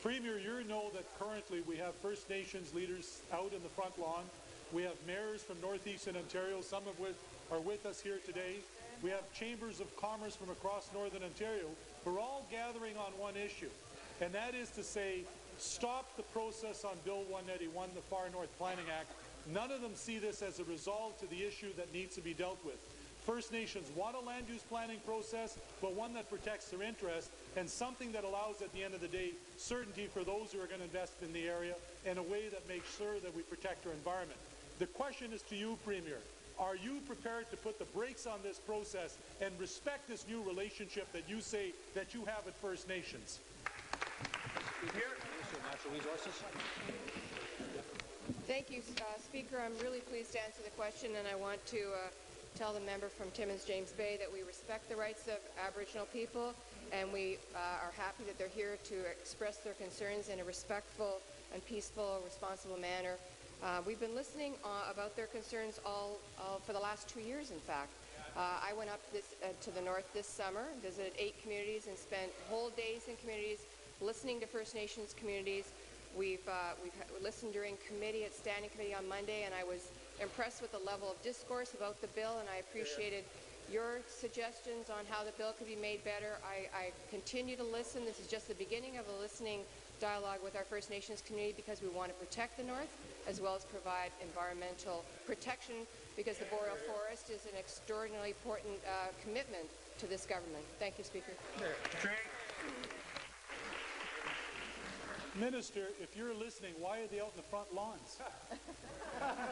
Premier, you know that currently we have First Nations leaders out in the front lawn. We have mayors from northeastern Ontario, some of which are with us here today. We have chambers of commerce from across northern Ontario. We're all gathering on one issue, and that is to say, stop the process on Bill 181, the Far North Planning Act. None of them see this as a resolve to the issue that needs to be dealt with. First Nations want a land use planning process, but one that protects their interest and something that allows, at the end of the day, certainty for those who are going to invest in the area in a way that makes sure that we protect our environment. The question is to you, Premier. Are you prepared to put the brakes on this process and respect this new relationship that you say that you have at First Nations? Here. Natural Resources. Thank you, Speaker. I'm really pleased to answer the question, and I want to tell the member from Timmins-James Bay that we respect the rights of Aboriginal people, and we are happy that they're here to express their concerns in a respectful and peaceful, responsible manner. We've been listening about their concerns all for the last 2 years, in fact. I went up to the north this summer, visited 8 communities, and spent whole days in communities listening to First Nations communities. We've listened during committee at Standing Committee on Monday, and I was impressed with the level of discourse about the bill, and I appreciated your suggestions on how the bill could be made better. I continue to listen. This is just the beginning of a listening dialogue with our First Nations community, because we want to protect the North as well as provide environmental protection, because the boreal forest is an extraordinarily important commitment to this government. Thank you, Speaker. Minister, if you're listening, why are they out in the front lawns?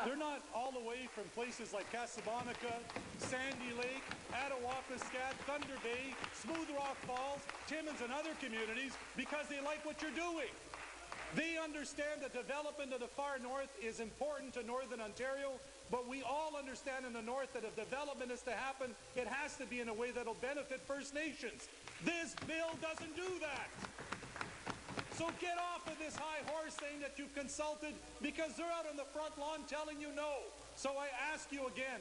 They're not all the way from places like Casablanca, Sandy Lake, Attawapiskat, Thunder Bay, Smooth Rock Falls, Timmins and other communities because they like what you're doing. They understand the development of the far north is important to northern Ontario, but we all understand in the north that if development is to happen, it has to be in a way that will benefit First Nations. This bill doesn't do that. So get off of this high horse saying that you've consulted, because they're out on the front lawn telling you no. So I ask you again,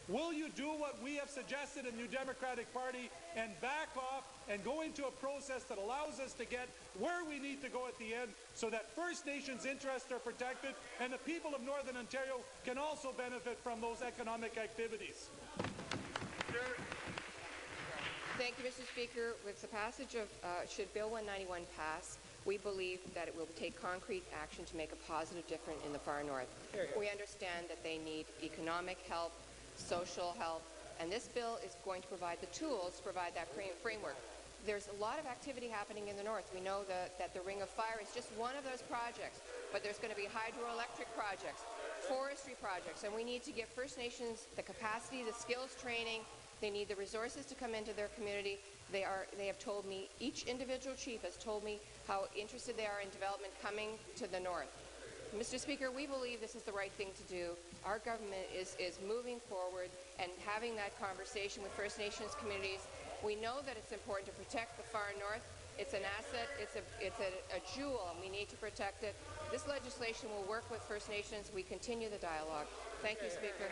will you do what we have suggested in the New Democratic Party and back off and go into a process that allows us to get where we need to go at the end, so that First Nations interests are protected and the people of Northern Ontario can also benefit from those economic activities? Thank you, Mr. Speaker. With the passage of, should Bill 191 pass, we believe that it will take concrete action to make a positive difference in the far north. We understand that they need economic help, social help, and this bill is going to provide the tools to provide that framework. There's a lot of activity happening in the north. We know that the Ring of Fire is just one of those projects, but there's going to be hydroelectric projects, forestry projects, and we need to give First Nations the capacity, the skills training. They need the resources to come into their community. They have told me, each individual chief has told me how interested they are in development coming to the north. Mr. Speaker, we believe this is the right thing to do. Our government is moving forward and having that conversation with First Nations communities. We know that it's important to protect the far north. It's an asset, it's a jewel, and we need to protect it. This legislation will work with First Nations. We continue the dialogue. Thank you, Speaker.